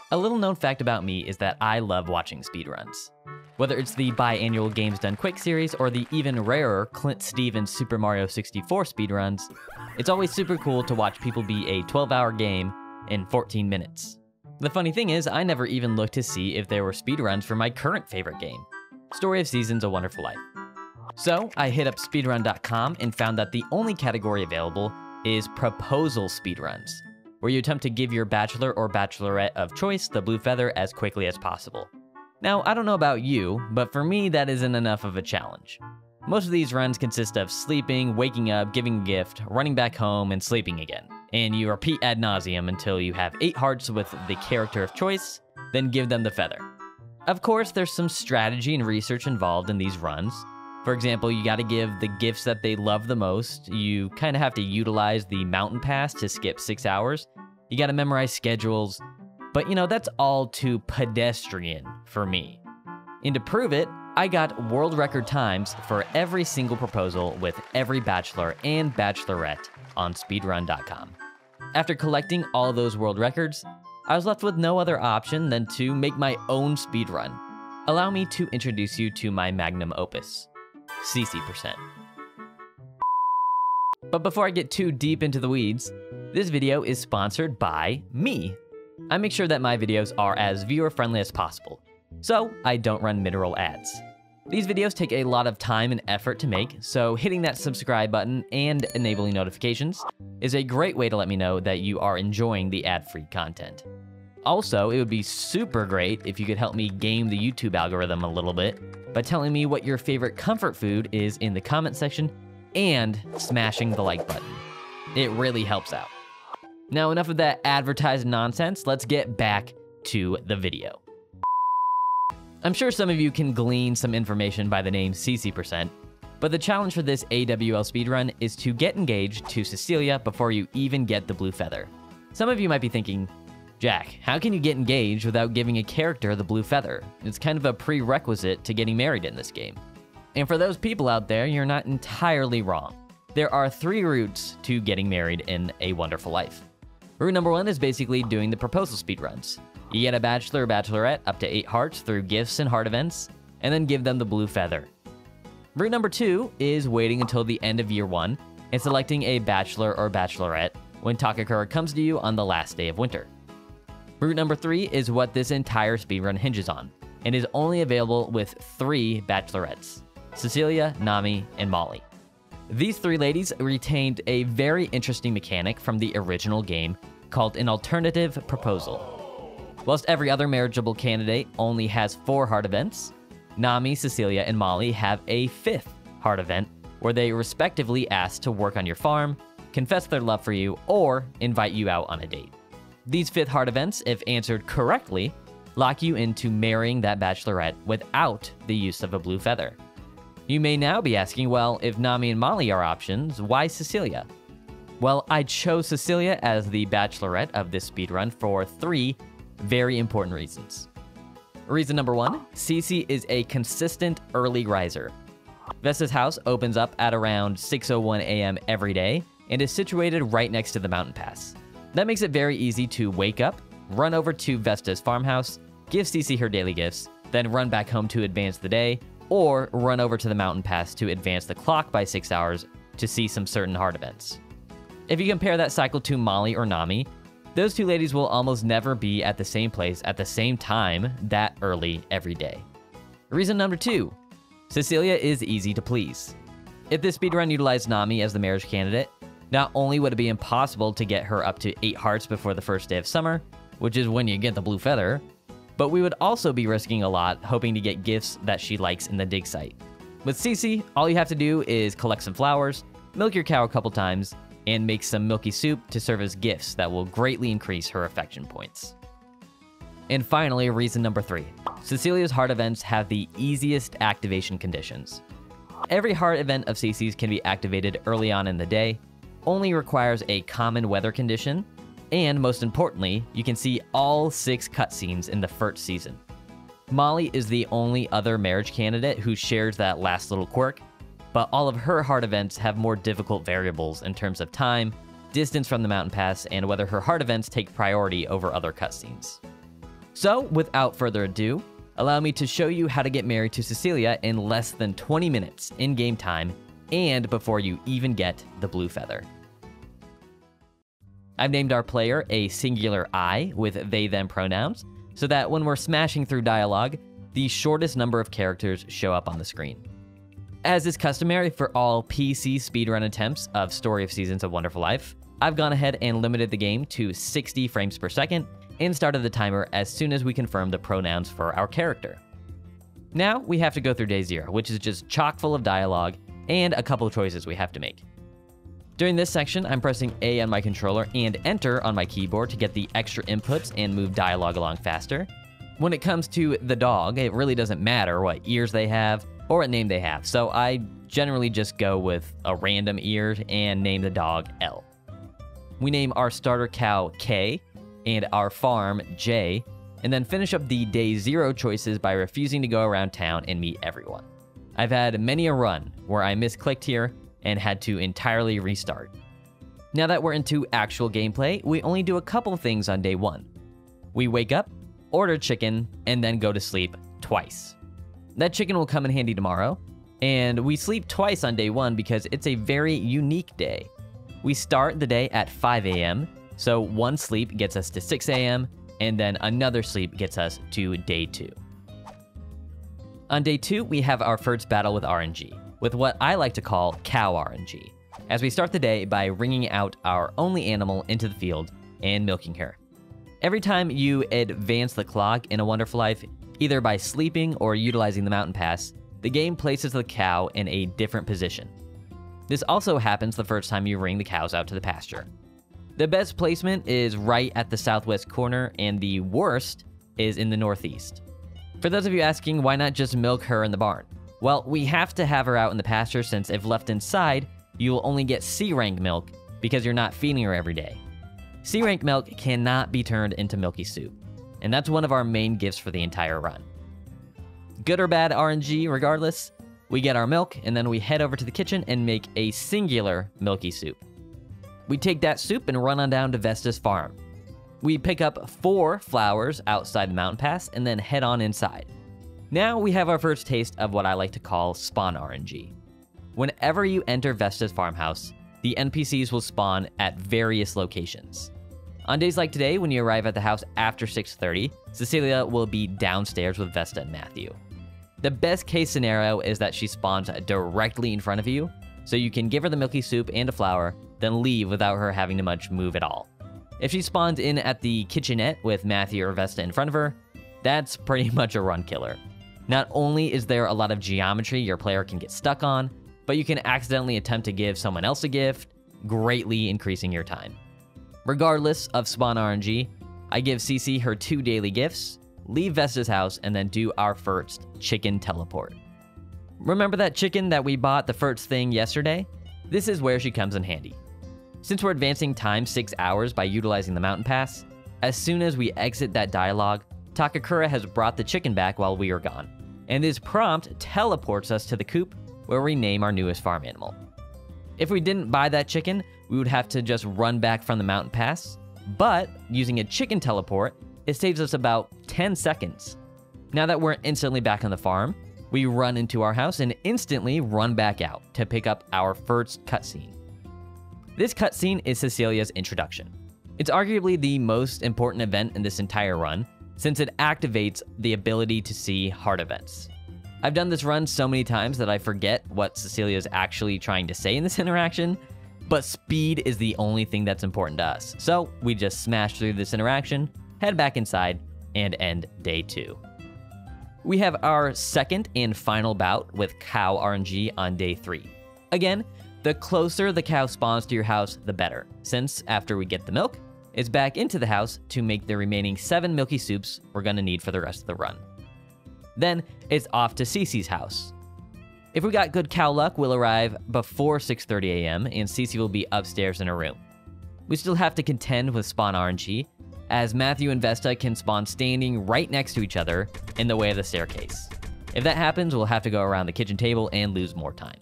A little known fact about me is that I love watching speedruns. Whether it's the biannual Games Done Quick series or the even rarer Clint Stevens Super Mario 64 speedruns, it's always super cool to watch people beat a 12-hour game in 14 minutes. The funny thing is, I never even looked to see if there were speedruns for my current favorite game, Story of Seasons: A Wonderful Life. So I hit up speedrun.com and found that the only category available is proposal speedruns, where you attempt to give your bachelor or bachelorette of choice the blue feather as quickly as possible. Now, I don't know about you, but for me that isn't enough of a challenge. Most of these runs consist of sleeping, waking up, giving a gift, running back home, and sleeping again. And you repeat ad nauseum until you have 8 hearts with the character of choice, then give them the feather. Of course, there's some strategy and research involved in these runs. For example, you gotta give the gifts that they love the most, you kinda have to utilize the mountain pass to skip 6 hours, you gotta memorize schedules, but that's all too pedestrian for me. And to prove it, I got world record times for every single proposal with every bachelor and bachelorette on speedrun.com. After collecting all those world records, I was left with no other option than to make my own speedrun. Allow me to introduce you to my magnum opus, @. But before I get too deep into the weeds, this video is sponsored by me. I make sure that my videos are as viewer-friendly as possible, so I don't run mid-roll ads. These videos take a lot of time and effort to make, so hitting that subscribe button and enabling notifications is a great way to let me know that you are enjoying the ad-free content. Also, it would be super great if you could help me game the YouTube algorithm a little bit by telling me what your favorite comfort food is in the comment section and smashing the like button. It really helps out. Now, enough of that advertised nonsense, let's get back to the video. I'm sure some of you can glean some information by the name @, but the challenge for this AWL speedrun is to get engaged to Cecilia before you even get the blue feather. Some of you might be thinking, Jack, how can you get engaged without giving a character the blue feather? It's kind of a prerequisite to getting married in this game. And for those people out there, you're not entirely wrong. There are 3 routes to getting married in A Wonderful Life. Route number 1 is basically doing the proposal speedruns. You get a bachelor or bachelorette up to 8 hearts through gifts and heart events, and then give them the blue feather. Route number 2 is waiting until the end of year 1 and selecting a bachelor or bachelorette when Takakura comes to you on the last day of winter. Route number 3 is what this entire speedrun hinges on, and is only available with 3 bachelorettes, Cecilia, Nami, and Molly. These 3 ladies retained a very interesting mechanic from the original game called an alternative proposal. Whilst every other marriageable candidate only has 4 heart events, Nami, Cecilia, and Molly have a 5th heart event where they respectively ask to work on your farm, confess their love for you, or invite you out on a date. These 5th heart events, if answered correctly, lock you into marrying that bachelorette without the use of a blue feather. You may now be asking, well, if Nami and Molly are options, why Cecilia? Well, I chose Cecilia as the bachelorette of this speedrun for 3 very important reasons. Reason number 1, Ceci is a consistent early riser. Vesta's house opens up at around 6:01 a.m. every day and is situated right next to the mountain pass. That makes it very easy to wake up, run over to Vesta's farmhouse, give Ceci her daily gifts, then run back home to advance the day, or run over to the mountain pass to advance the clock by 6 hours to see some certain heart events. If you compare that cycle to Molly or Nami, those 2 ladies will almost never be at the same place at the same time that early every day. Reason number 2, Cecilia is easy to please. If this speedrun utilized Nami as the marriage candidate, not only would it be impossible to get her up to 8 hearts before the first day of summer, which is when you get the blue feather, but we would also be risking a lot hoping to get gifts that she likes in the dig site. With Ceci, all you have to do is collect some flowers, milk your cow a couple times, and make some milky soup to serve as gifts that will greatly increase her affection points. And finally, reason number 3. Cecilia's heart events have the easiest activation conditions. Every heart event of Ceci's can be activated early on in the day, only requires a common weather condition, and most importantly, you can see all 6 cutscenes in the first season. Molly is the only other marriage candidate who shares that last little quirk, but all of her heart events have more difficult variables in terms of time, distance from the mountain pass, and whether her heart events take priority over other cutscenes. So without further ado, allow me to show you how to get married to Cecilia in less than 20 minutes in game time and before you even get the blue feather. I've named our player a singular I with they/them pronouns so that when we're smashing through dialogue, the shortest number of characters show up on the screen. As is customary for all PC speedrun attempts of Story of Seasons of Wonderful Life, I've gone ahead and limited the game to 60 frames per second and started the timer as soon as we confirm the pronouns for our character. Now we have to go through day 0, which is just chock full of dialogue and a couple choices we have to make. During this section, I'm pressing A on my controller and Enter on my keyboard to get the extra inputs and move dialogue along faster. When it comes to the dog, it really doesn't matter what ears they have or what name they have, so I generally just go with a random ear and name the dog L. We name our starter cow K and our farm J, and then finish up the day 0 choices by refusing to go around town and meet everyone. I've had many a run where I misclicked here and had to entirely restart. Now that we're into actual gameplay, we only do a couple things on day 1. We wake up, order chicken, and then go to sleep twice. That chicken will come in handy tomorrow, and we sleep twice on day 1 because it's a very unique day. We start the day at 5 a.m., so one sleep gets us to 6 a.m., and then another sleep gets us to day 2. On day 2, we have our first battle with RNG, with what I like to call cow RNG, as we start the day by wringing out our only animal into the field and milking her. Every time you advance the clock in A Wonderful Life, either by sleeping or utilizing the mountain pass, the game places the cow in a different position. This also happens the first time you wring the cows out to the pasture. The best placement is right at the southwest corner, and the worst is in the northeast. For those of you asking, why not just milk her in the barn? Well, we have to have her out in the pasture since if left inside, you will only get C-rank milk because you're not feeding her every day. C-rank milk cannot be turned into milky soup, and that's one of our main gifts for the entire run. Good or bad RNG, regardless, we get our milk and then we head over to the kitchen and make a singular milky soup. We take that soup and run on down to Vesta's farm. We pick up 4 flowers outside the mountain pass and then head on inside. Now we have our first taste of what I like to call spawn RNG. Whenever you enter Vesta's farmhouse, the NPCs will spawn at various locations. On days like today, when you arrive at the house after 6:30, Cecilia will be downstairs with Vesta and Matthew. The best case scenario is that she spawns directly in front of you, so you can give her the milky soup and a flower, then leave without her having to much move at all. If she spawns in at the kitchenette with Matthew or Vesta in front of her, that's pretty much a run killer. Not only is there a lot of geometry your player can get stuck on, but you can accidentally attempt to give someone else a gift, greatly increasing your time. Regardless of spawn RNG, I give Ceci her 2 daily gifts, leave Vesta's house, and then do our first chicken teleport. Remember that chicken that we bought the first thing yesterday? This is where she comes in handy. Since we're advancing time 6 hours by utilizing the mountain pass, as soon as we exit that dialogue, Takakura has brought the chicken back while we are gone, and this prompt teleports us to the coop where we name our newest farm animal. If we didn't buy that chicken, we would have to just run back from the mountain pass, but using a chicken teleport, it saves us about 10 seconds. Now that we're instantly back on the farm, we run into our house and instantly run back out to pick up our first cutscene. This cutscene is Cecilia's introduction. It's arguably the most important event in this entire run, since it activates the ability to see heart events. I've done this run so many times that I forget what Cecilia is actually trying to say in this interaction, but speed is the only thing that's important to us. So we just smash through this interaction, head back inside, and end day 2. We have our second and final bout with cow RNG on day 3. Again, the closer the cow spawns to your house, the better, since after we get the milk, it's back into the house to make the remaining 7 milky soups we're gonna need for the rest of the run. Then it's off to Ceci's house. If we got good cow luck, we'll arrive before 6:30 a.m. and Ceci will be upstairs in her room. We still have to contend with spawn RNG, as Matthew and Vesta can spawn standing right next to each other in the way of the staircase. If that happens, we'll have to go around the kitchen table and lose more time.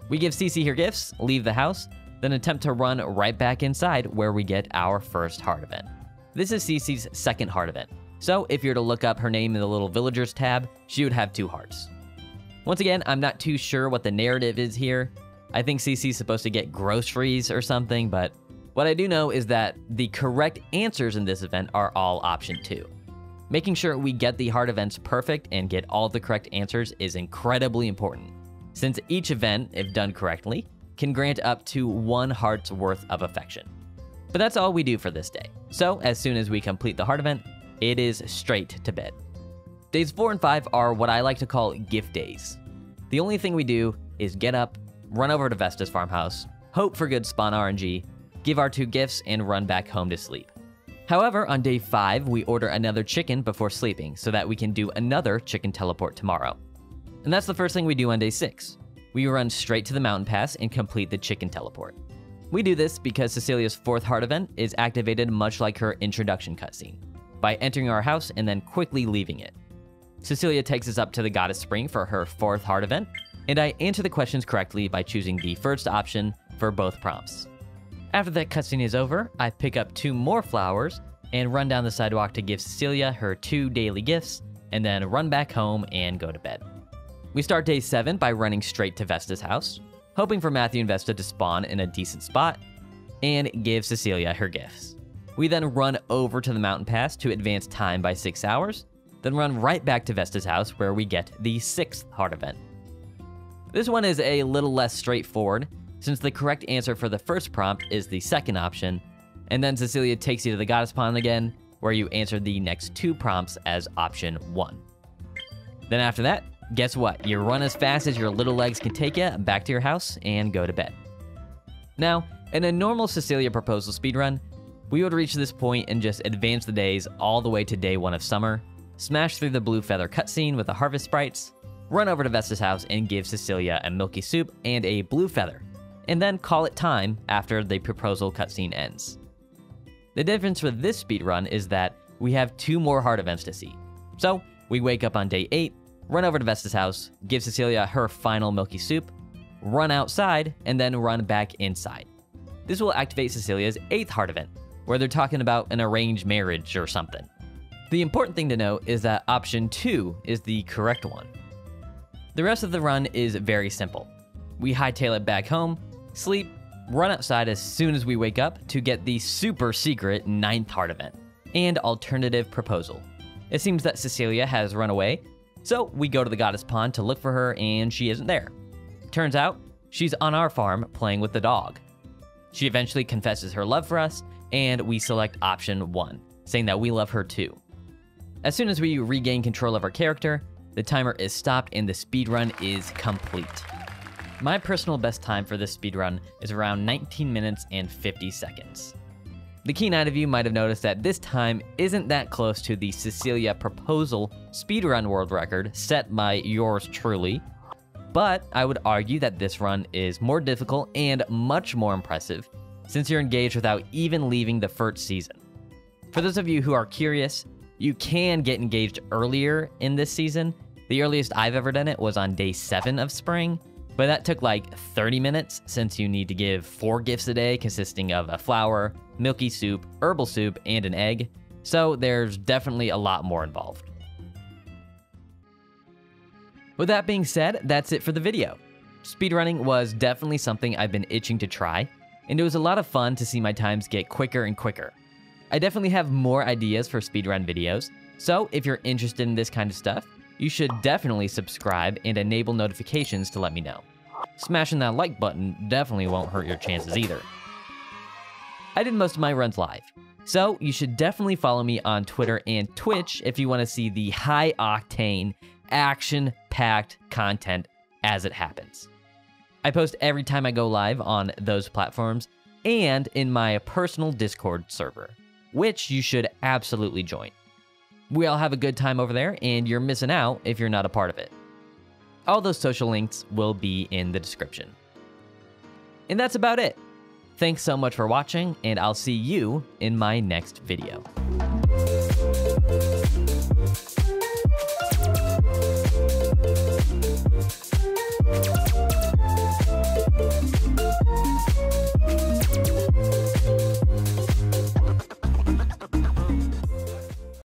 We give Ceci her gifts, leave the house, then attempt to run right back inside where we get our first heart event. This is Ceci's second heart event. So if you were to look up her name in the little villagers tab, she would have 2 hearts. Once again, I'm not too sure what the narrative is here. I think Ceci's supposed to get groceries or something, but what I do know is that the correct answers in this event are all option 2. Making sure we get the heart events perfect and get all the correct answers is incredibly important, since each event, if done correctly, can grant up to 1 heart's worth of affection. But that's all we do for this day. So as soon as we complete the heart event, it is straight to bed. Days 4 and 5 are what I like to call gift days. The only thing we do is get up, run over to Vesta's farmhouse, hope for good spawn RNG, give our 2 gifts, and run back home to sleep. However, on day 5, we order another chicken before sleeping so that we can do another chicken teleport tomorrow. And that's the first thing we do on day 6. We run straight to the mountain pass and complete the chicken teleport. We do this because Cecilia's 4th heart event is activated much like her introduction cutscene, by entering our house and then quickly leaving it. Cecilia takes us up to the Goddess Spring for her 4th heart event, and I answer the questions correctly by choosing the first option for both prompts. After that cutscene is over, I pick up 2 more flowers and run down the sidewalk to give Cecilia her 2 daily gifts, and then run back home and go to bed. We start day 7 by running straight to Vesta's house, hoping for Matthew and Vesta to spawn in a decent spot, and give Cecilia her gifts. We then run over to the mountain pass to advance time by 6 hours, then run right back to Vesta's house where we get the 6th heart event. This one is a little less straightforward, since the correct answer for the first prompt is the second option, and then Cecilia takes you to the Goddess Pond again, where you answer the next 2 prompts as option 1. Then after that, guess what? You run as fast as your little legs can take you back to your house and go to bed. Now, in a normal Cecilia proposal speedrun, we would reach this point and just advance the days all the way to day 1 of summer, smash through the blue feather cutscene with the harvest sprites, run over to Vesta's house and give Cecilia a milky soup and a blue feather, and then call it time after the proposal cutscene ends. The difference with this speedrun is that we have 2 more heart events to see. So, we wake up on day 8, run over to Vesta's house, give Cecilia her final milky soup, run outside, and then run back inside. This will activate Cecilia's 8th heart event, where they're talking about an arranged marriage or something. The important thing to note is that option 2 is the correct one. The rest of the run is very simple. We hightail it back home, sleep, run outside as soon as we wake up to get the super secret 9th heart event, and alternative proposal. It seems that Cecilia has run away, so we go to the Goddess Pond to look for her and she isn't there. Turns out, she's on our farm playing with the dog. She eventually confesses her love for us, and we select option 1, saying that we love her too. As soon as we regain control of our character, the timer is stopped and the speedrun is complete. My personal best time for this speedrun is around 19 minutes and 50 seconds. The keen-eyed of you might have noticed that this time isn't that close to the Cecilia proposal speedrun world record set by yours truly, but I would argue that this run is more difficult and much more impressive since you're engaged without even leaving the first season. For those of you who are curious, you can get engaged earlier in this season. The earliest I've ever done it was on day 7 of spring, but that took like 30 minutes since you need to give 4 gifts a day consisting of a flower, milky soup, herbal soup, and an egg, so there's definitely a lot more involved. With that being said, that's it for the video. Speedrunning was definitely something I've been itching to try, and it was a lot of fun to see my times get quicker and quicker. I definitely have more ideas for speedrun videos, so if you're interested in this kind of stuff, you should definitely subscribe and enable notifications to let me know. Smashing that like button definitely won't hurt your chances either. I did most of my runs live, so you should definitely follow me on Twitter and Twitch if you want to see the high-octane, action-packed content as it happens. I post every time I go live on those platforms and in my personal Discord server, which you should absolutely join. We all have a good time over there, and you're missing out if you're not a part of it. All those social links will be in the description. And that's about it. Thanks so much for watching, and I'll see you in my next video.